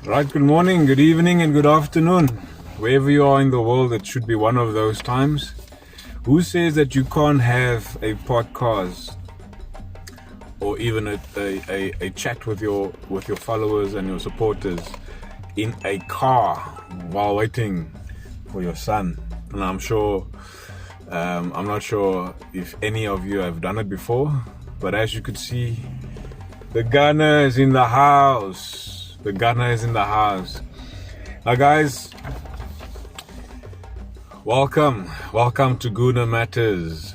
Right, good morning, good evening, and good afternoon. Wherever you are in the world, it should be one of those times. Who says that you can't have a podcast or even a chat with your followers and your supporters in a car while waiting for your son? And I'm not sure if any of you have done it before, but as you could see, the gunner is in the house. The gunner is in the house. Now guys, welcome to Guna Matters.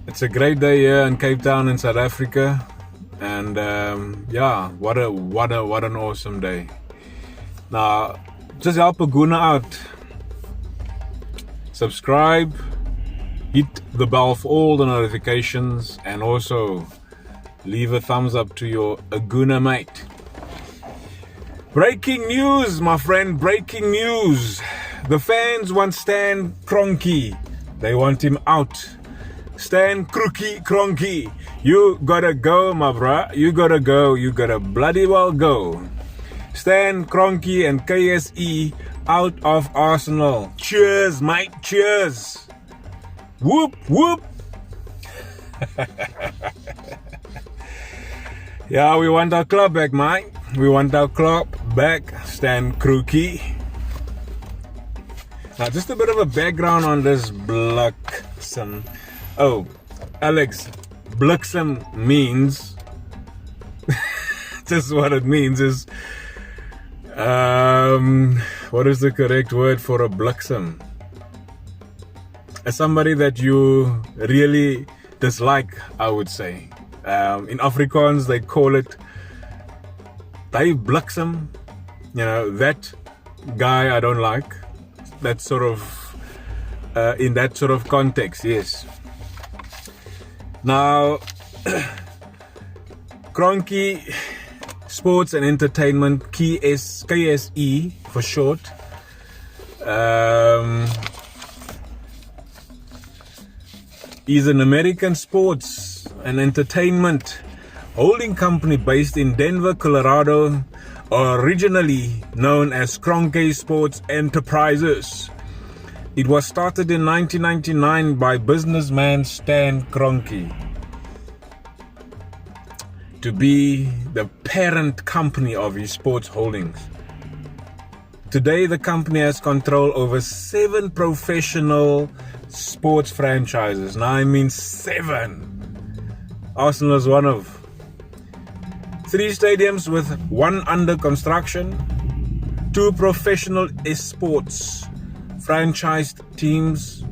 It's a great day here in Cape Town in South Africa, and what an awesome day. Now, just help a Guna out. Subscribe, hit the bell for all the notifications, and also leave a thumbs up to your Aguna mate. Breaking news, my friend, breaking news. The fans want Stan Kroenke. They want him out. Stan Kroenke, you gotta go, my bruh. You gotta go. You gotta bloody well go. Stan Kroenke and KSE out of Arsenal. Cheers, mate, cheers. Whoop, whoop. Yeah, we want our club back, mate. We want our club back, Stan Kroenke. Now, just a bit of a background on this bliksem. Oh, Alex, bliksem means, just what it means is, what is the correct word for a bliksem? As somebody that you really dislike, I would say. In Afrikaans, they call it "die bliksem." You know, that guy I don't like. That sort of, in that sort of context, yes. Now, Kroenke Sports and Entertainment, KSE for short. Is an American sports and entertainment holding company based in Denver, Colorado, originally known as Kroenke Sports Enterprises. It was started in 1999 by businessman Stan Kroenke to be the parent company of his sports holdings. Today, the company has control over 7 professional sports franchises. Now, I mean 7. Arsenal is one of 3 stadiums with 1 under construction, 2 professional esports franchised teams,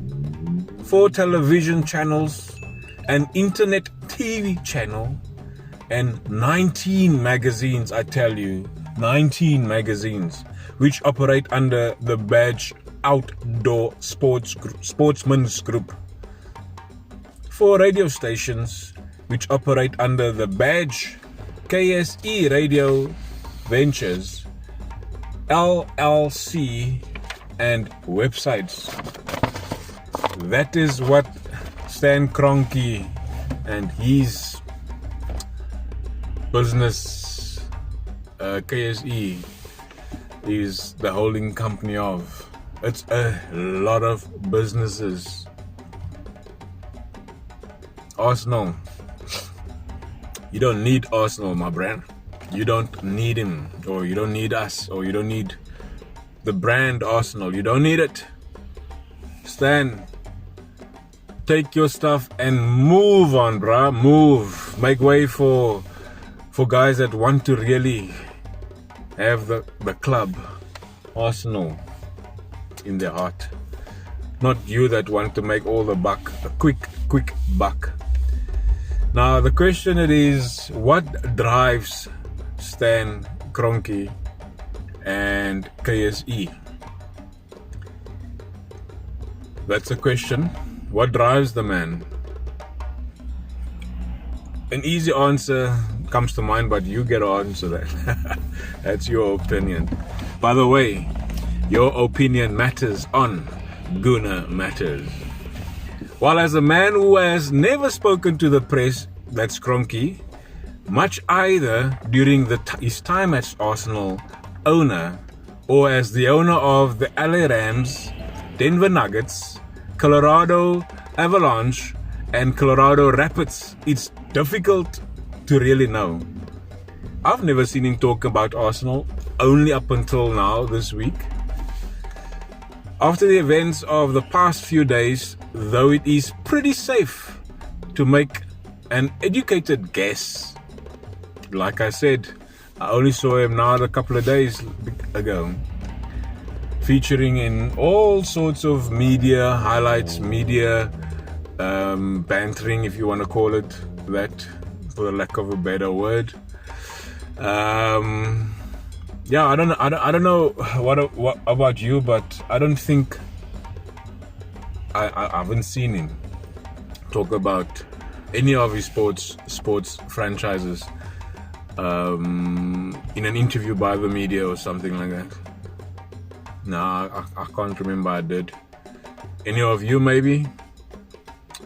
4 television channels, an internet TV channel, and 19 magazines, I tell you, 19 magazines, which operate under the badge Outdoor Sportsman's Group. 4 radio stations, which operate under the badge KSE Radio Ventures LLC, and websites. That is what Stan Kroenke and his business KSE is the holding company of. It's a lot of businesses. Arsenal. You don't need Arsenal, my brand. You don't need him, or you don't need us, or you don't need the brand Arsenal. You don't need it. Stan, take your stuff and move on, bruh. Move. Make way for guys that want to really have the club Arsenal in their heart. Not you that want to make all the buck, a quick buck. Now the question it is, what drives Stan Kroenke and KSE? That's a question. What drives the man? An easy answer comes to mind, but you get to answer that. That's your opinion. By the way, your opinion matters on Guna Matters. While as a man who has never spoken to the press, that's Kroenke, much either during his time as Arsenal owner or as the owner of the LA Rams, Denver Nuggets, Colorado Avalanche, and Colorado Rapids. It's difficult to really know. I've never seen him talk about Arsenal, only up until now this week. After the events of the past few days, though, it is pretty safe to make an educated guess. Like I said, I only saw him now a couple of days ago, featuring in all sorts of media highlights, media bantering, if you want to call it that, for the lack of a better word. Yeah, I don't know what about you, but I don't think I haven't seen him talk about any of his sports franchises in an interview by the media or something like that. No, I can't remember I did. Any of you maybe?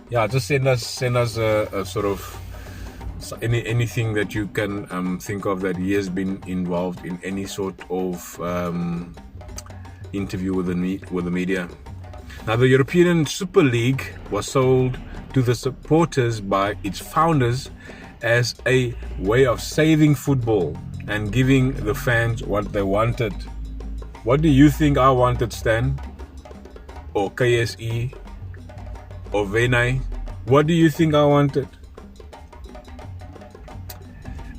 Yeah, just send us a sort of anything that you can think of that he has been involved in any sort of interview with the media. Now, the European Super League was sold to the supporters by its founders as a way of saving football and giving the fans what they wanted. What do you think I wanted, Stan? Or KSE? Or Venai? What do you think I wanted?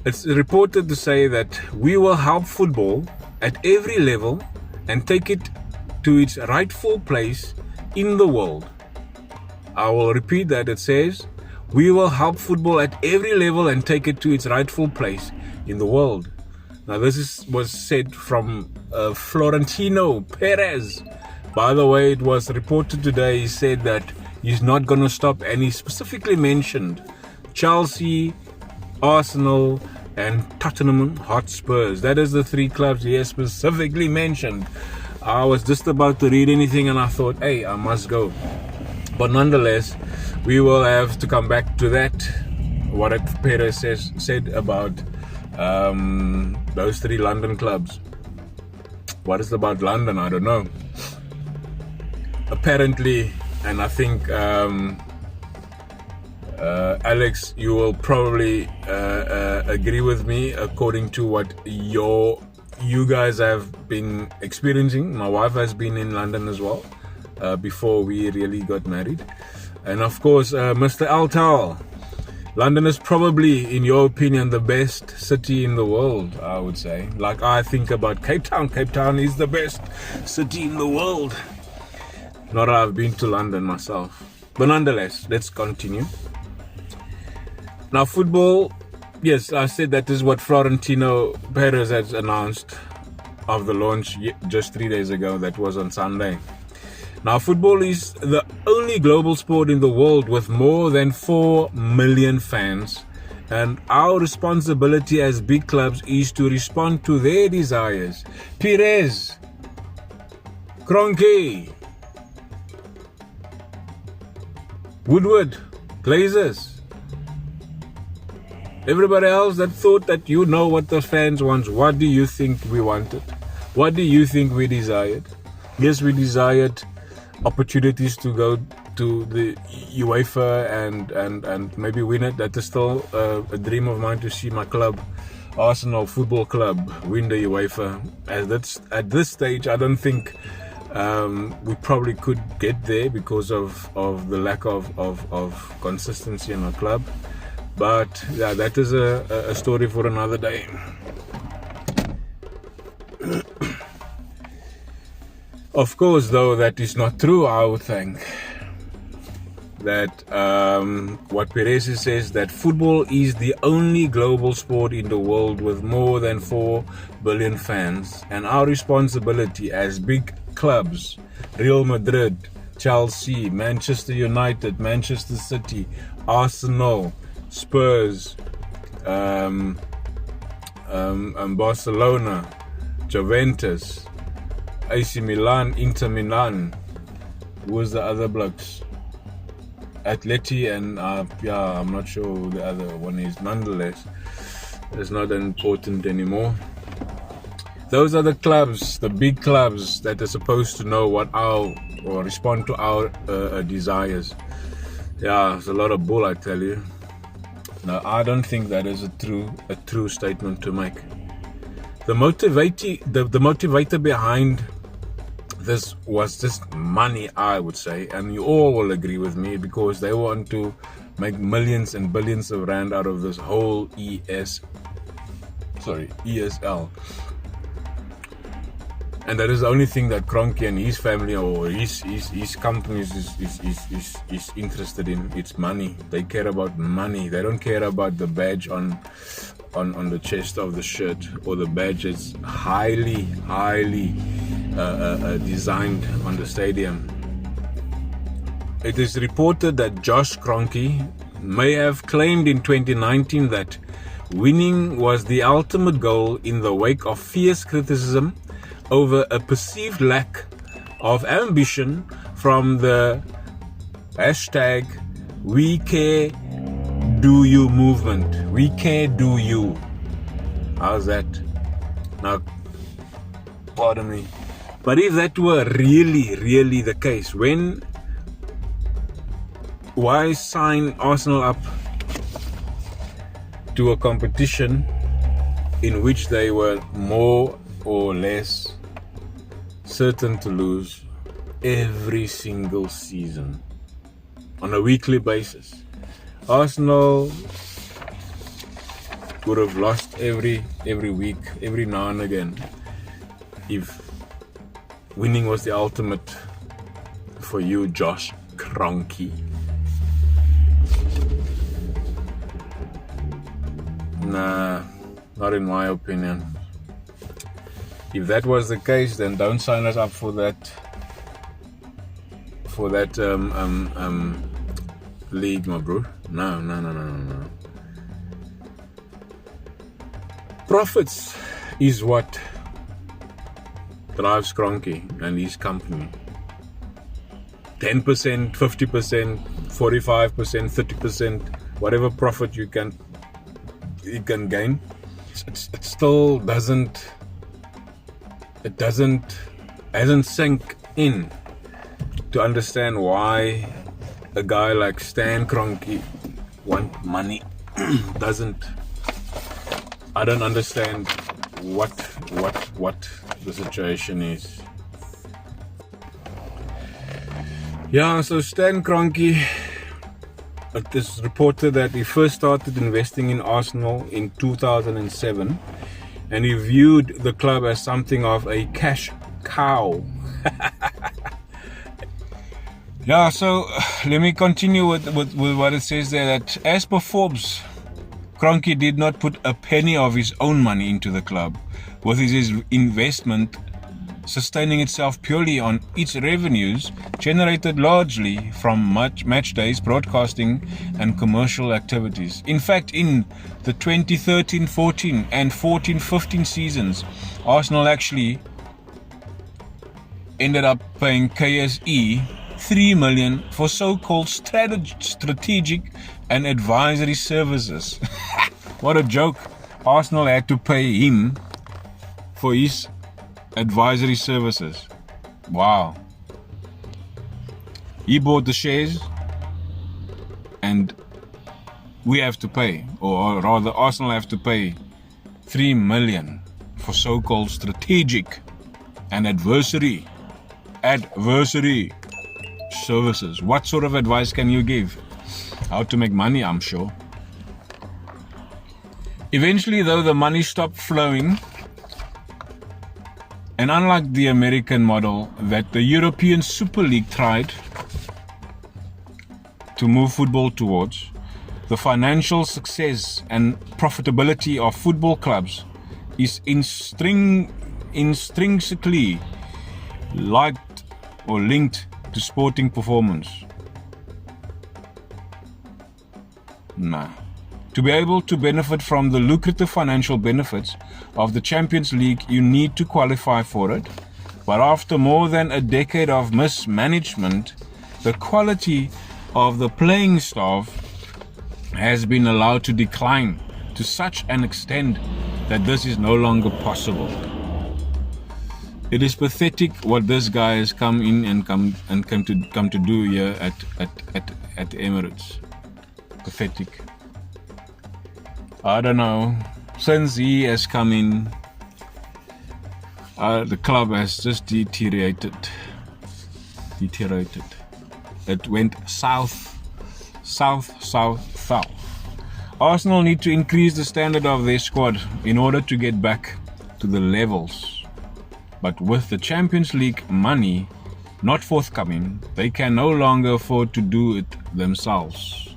It's reported to say that we will help football at every level and take it to its rightful place in the world. I will repeat that. It says, we will help football at every level and take it to its rightful place in the world. Now, this was said from Florentino Perez. By the way, it was reported today, he said that he's not going to stop, and he specifically mentioned Chelsea, Arsenal, and Tottenham Hotspurs. That is the three clubs he has specifically mentioned. I was just about to read anything and I thought, hey, I must go. But nonetheless, we will have to come back to that, what Perez said about those three London clubs. What is it about London? I don't know. Apparently, and I think Alex, you will probably agree with me, according to what you guys have been experiencing. My wife has been in London as well before we really got married. And of course, Mr. Altal, London is probably, in your opinion, the best city in the world, I would say. Like I think about Cape Town. Cape Town is the best city in the world. Not that I've been to London myself. But nonetheless, let's continue. Now, football, yes, I said that is what Florentino Perez has announced of the launch just 3 days ago. That was on Sunday. Now, football is the only global sport in the world with more than 4 million fans. And our responsibility as big clubs is to respond to their desires. Perez, Kroenke, Woodward, Glazers, everybody else that thought that you know what the fans want. What do you think we wanted? What do you think we desired? Yes, we desired opportunities to go to the UEFA and maybe win it. That is still a dream of mine, to see my club, Arsenal Football Club, win the UEFA. At this stage, I don't think we probably could get there because of the lack of consistency in our club. But yeah, that is a story for another day. Of course, though, that is not true. I would think that what Perez says, that football is the only global sport in the world with more than 4 billion fans, and our responsibility as big clubs, Real Madrid, Chelsea, Manchester United, Manchester City, Arsenal, Spurs, Barcelona, Juventus, AC Milan, Inter Milan, who was the other blokes? Atleti, and I'm not sure who the other one is. Nonetheless, is not important anymore. Those are the clubs, the big clubs that are supposed to know what our, or respond to our desires. Yeah, it's a lot of bull, I tell you. No, I don't think that is a true statement to make. The motivator behind this was just money, I would say, and you all will agree with me, because they want to make millions and billions of rand out of this whole ESL. And that is the only thing that Kroenke and his family or his company is interested in. It's money. They care about money. They don't care about the badge on the chest of the shirt, or the badge is highly designed on the stadium. It is reported that Josh Kroenke may have claimed in 2019 that winning was the ultimate goal in the wake of fierce criticism over a perceived lack of ambition from the hashtag We Care Do You movement. We care do you. How's that? Now, pardon me. But if that were really the case, why sign Arsenal up to a competition in which they were more or less certain to lose every single season on a weekly basis? Arsenal would have lost every week, every now and again, if winning was the ultimate for you, Josh Kroenke. Nah, not in my opinion. If that was the case, then don't sign us up for that league, my bro. No. Profits is what drives Kroenke and his company. 10%, 50%, 45%, 30%, whatever profit you can gain, it still hasn't sunk in to understand why a guy like Stan Kroenke want money. I don't understand what the situation is. Yeah, so Stan Kroenke, it is reported that he first started investing in Arsenal in 2007, and he viewed the club as something of a cash cow. Yeah, so let me continue with what it says there, that as per Forbes, Kroenke did not put a penny of his own money into the club, with his investment sustaining itself purely on its revenues generated largely from match days, broadcasting and commercial activities. In fact, in the 2013-14 and 14-15 seasons, Arsenal actually ended up paying KSE 3 million for so-called strategic and advisory services. What a joke. Arsenal had to pay him for his advisory services. Wow. He bought the shares and we have to pay, or rather Arsenal have to pay 3 million for so-called strategic and advisory services. What sort of advice can you give? How to make money, I'm sure. Eventually, though, the money stopped flowing, and unlike the American model that the European Super League tried to move football towards, the financial success and profitability of football clubs is intrinsically linked to sporting performance. To be able to benefit from the lucrative financial benefits of the Champions League, you need to qualify for it. But after more than a decade of mismanagement, the quality of the playing staff has been allowed to decline to to such an extent that this is no longer possible. It is pathetic what this guy has come to do here at the Emirates. Pathetic. I don't know. Since he has come in, the club has just deteriorated. It went south. Arsenal need to increase the standard of their squad in order to get back to the levels. But with the Champions League money not forthcoming, they can no longer afford to do it themselves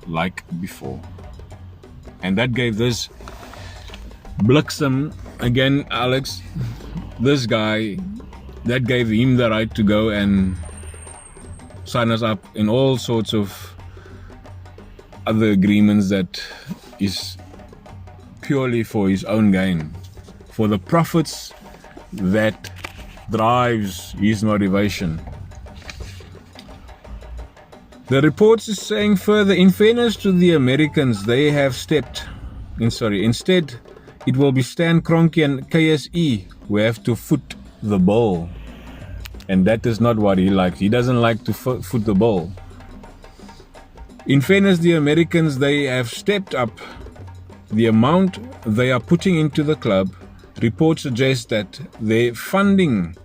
like before. And that gave this Bliksem, again Alex, this guy, that gave him the right to go and sign us up in all sorts of other agreements that is purely for his own gain, for the profits that drives his motivation. The reports is saying further, in fairness to the Americans, they have instead it will be Stan Kroenke and KSE who have to foot the ball. And that is not what he likes. He doesn't like to foot the ball. In fairness, the Americans, they have stepped up the amount they are putting into the club. Reports suggest that their funding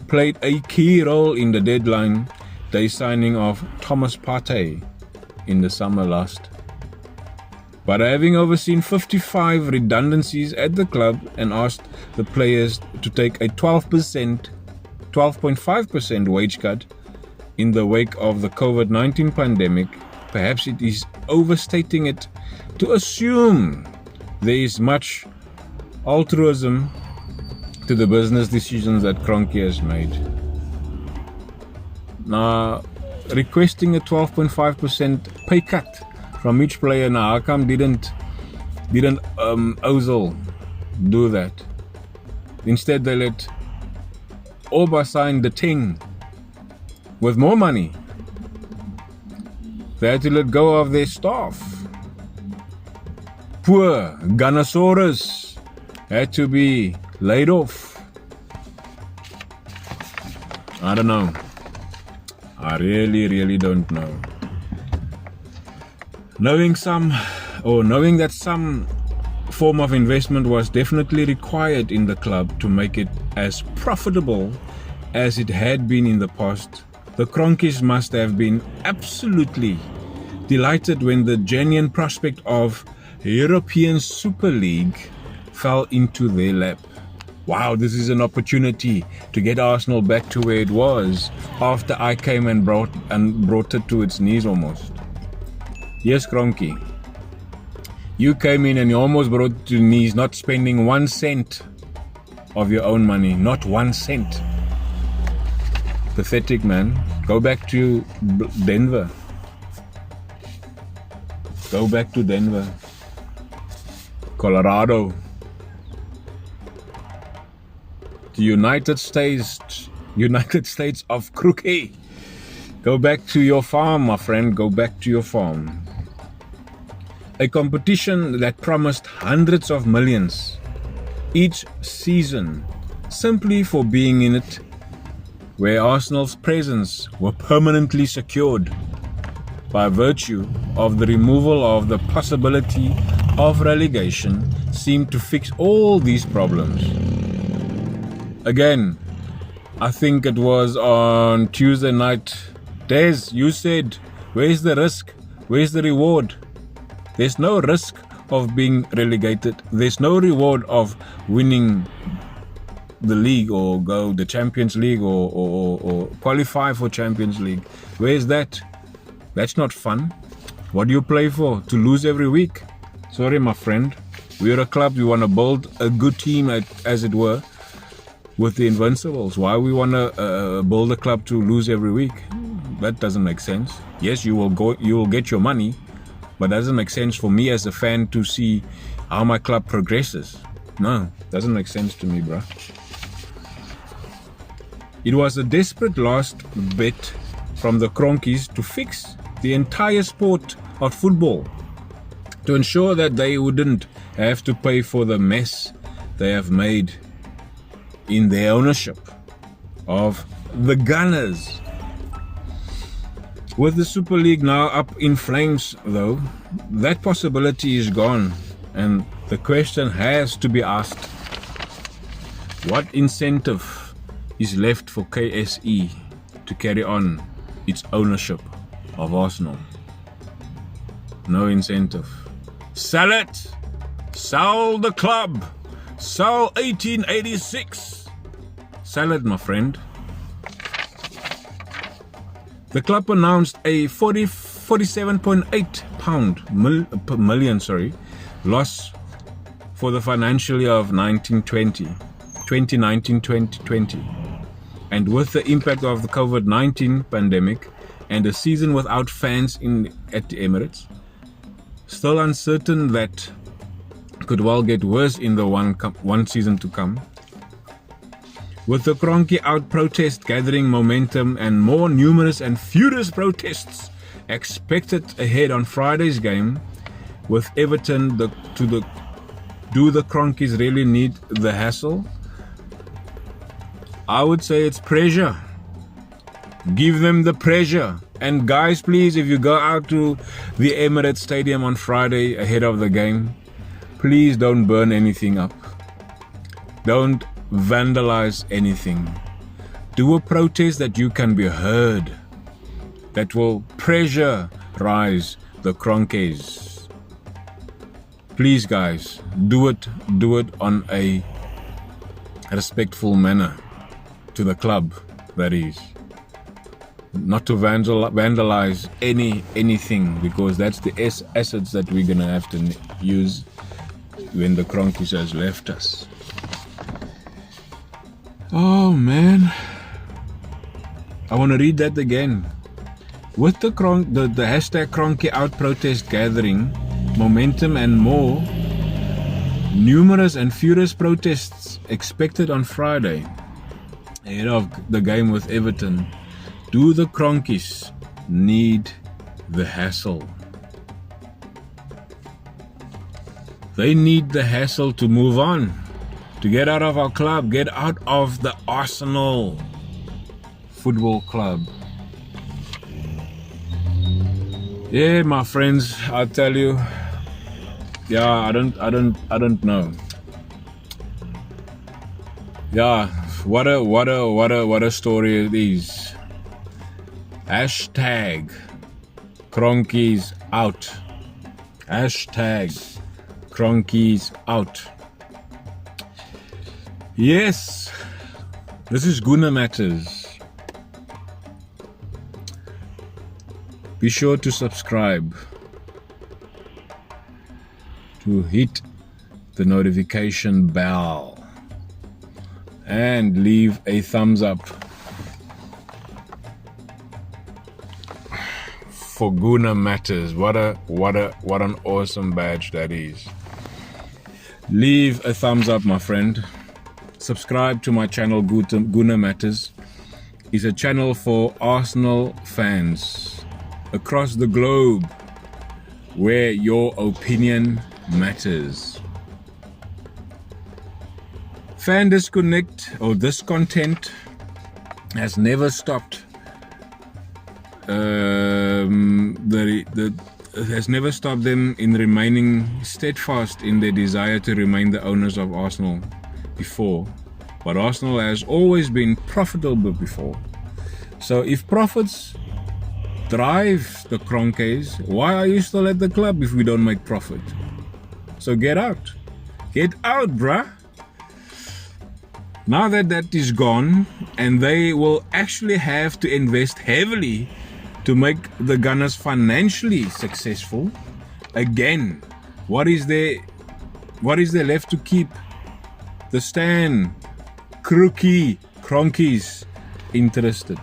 played a key role in the deadline day signing of Thomas Partey in the summer last. But having overseen 55 redundancies at the club and asked the players to take a 12.5% wage cut in the wake of the COVID-19 pandemic, perhaps it is overstating it to assume there is much altruism to the business decisions that Kroenke has made. Now, requesting a 12.5% pay cut from each player, now how come didn't Ozil do that? Instead, they let Oba sign the 10 with more money. They had to let go of their staff. Poor Gunnosaurus had to be laid off. I don't know. I really don't know. Knowing that some form of investment was definitely required in the club to make it as profitable as it had been in the past, the Kroenkes must have been absolutely delighted when the genuine prospect of European Super League fell into their lap. Wow, this is an opportunity to get Arsenal back to where it was after I came and brought it to its knees almost. Yes, Kroenke, you came in and you almost brought it to knees, not spending 1 cent of your own money, not 1 cent. Pathetic, man. Go back to Denver. Go back to Denver. Colorado. The United States of Kroenke. Go back to your farm, my friend. Go back to your farm. A competition that promised hundreds of millions each season simply for being in it, where Arsenal's presence were permanently secured by virtue of the removal of the possibility of relegation, seemed to fix all these problems. Again, I think it was on Tuesday night, Des, you said, where's the risk? Where's the reward? There's no risk of being relegated. There's no reward of winning the league or go the Champions League or qualify for Champions League. Where's that? That's not fun. What do you play for? To lose every week? Sorry, my friend. We're a club. We want to build a good team, as it were, with the Invincibles. Why we want to build a club to lose every week? That doesn't make sense. Yes, you will get your money, but that doesn't make sense for me as a fan to see how my club progresses. No, doesn't make sense to me, bruh. It was a desperate last bet from the Kroenkes to fix the entire sport of football. to ensure that they wouldn't have to pay for the mess they have made in their ownership of the Gunners. With the Super League now up in flames, though, that possibility is gone, and the question has to be asked: what incentive is left for KSE to carry on its ownership of Arsenal? No incentive. Sell it! Sell the club! Sell 1886! Sell it, my friend. The club announced a £47.8 million loss for the financial year of 2019-2020. And with the impact of the COVID-19 pandemic and a season without fans at the Emirates, still uncertain that could well get worse in the one season to come. With the Kroenke out protest gathering momentum and more numerous and furious protests expected ahead on Friday's game with Everton, do the Kroenkes really need the hassle? I would say it's pressure. Give them the pressure. And guys, please, if you go out to the Emirates Stadium on Friday ahead of the game, please don't burn anything up. Don't vandalize anything. Do a protest that you can be heard, that will pressurize the Kroenkes. Please, guys, do it on a respectful manner to the club, that is. Not to vandalize anything, because that's the assets that we're gonna have to use when the Kroenkes has left us. Oh man, I want to read that again. With the hashtag Kroenke out protest gathering momentum and more numerous and furious protests expected on Friday ahead of the game with Everton, do the Kroenkes need the hassle? They need the hassle to move on, to get out of our club, get out of the Arsenal Football Club. Yeah, my friends, I tell you, I don't know. Yeah, what a story it is. Hashtag Kroenkes out. Hashtag Kroenkes out. Yes, this is Guna Matters. Be sure to subscribe, to hit the notification bell, and leave a thumbs up for Guna Matters. What an awesome badge that is. Leave a thumbs up, my friend. Subscribe to my channel, Guna Matters. It's a channel for Arsenal fans across the globe, where your opinion matters. Fan discontent has never stopped. Has never stopped them in remaining steadfast in their desire to remain the owners of Arsenal before. But Arsenal has always been profitable before. So if profits drive the Kroenkes, why are you still at the club if we don't make profit? So get out. Get out, bruh. Now that is gone, and they will actually have to invest heavily to make the Gunners financially successful. Again, what is there left to keep the Stan Kroenkes interested?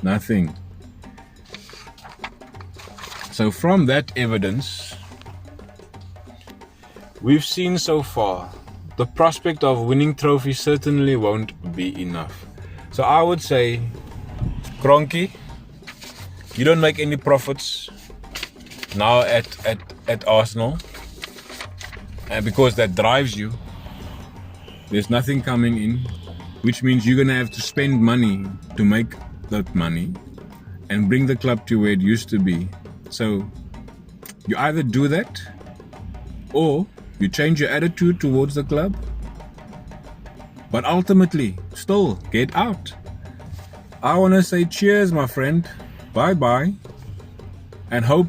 Nothing. So from that evidence we've seen so far, the prospect of winning trophies certainly won't be enough. So I would say, Kroenke, you don't make any profits. now at Arsenal, and because that drives you, there's nothing coming in, which means you're gonna have to spend money to make that money and bring the club to where it used to be. So you either do that or you change your attitude towards the club, but ultimately still get out. I want to say cheers, my friend, bye bye, and hope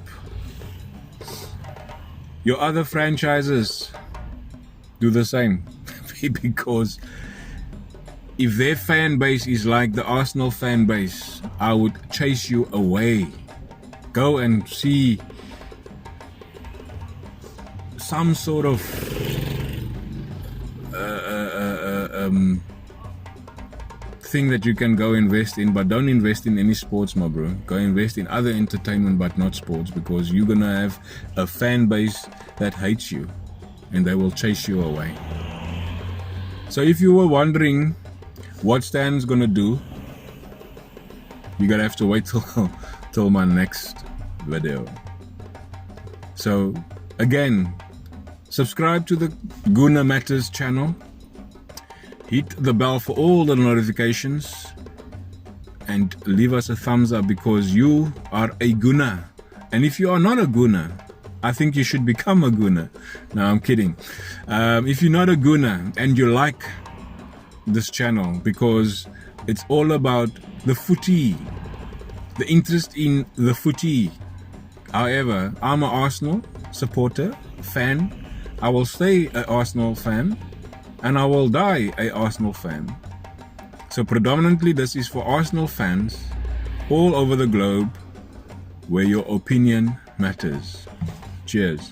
your other franchises do the same. Because if their fan base is like the Arsenal fan base, I would chase you away. Go and see some sort of thing that you can go invest in, but don't invest in any sports, my bro. Go invest in other entertainment, but not sports, because you're gonna have a fan base that hates you and they will chase you away. So if you were wondering what Stan's gonna do, you're gonna have to wait till my next video. So again, subscribe to the Guna Matters channel, hit the bell for all the notifications, and leave us a thumbs up, because you are a Guna. And if you are not a Guna, I think you should become a Guna. No, I'm kidding. If you're not a Guna and you like this channel because it's all about the footy, the interest in the footy. However, I'm an Arsenal supporter, fan. I will stay an Arsenal fan and I will die an Arsenal fan. So predominantly this is for Arsenal fans all over the globe where your opinion matters. Cheers.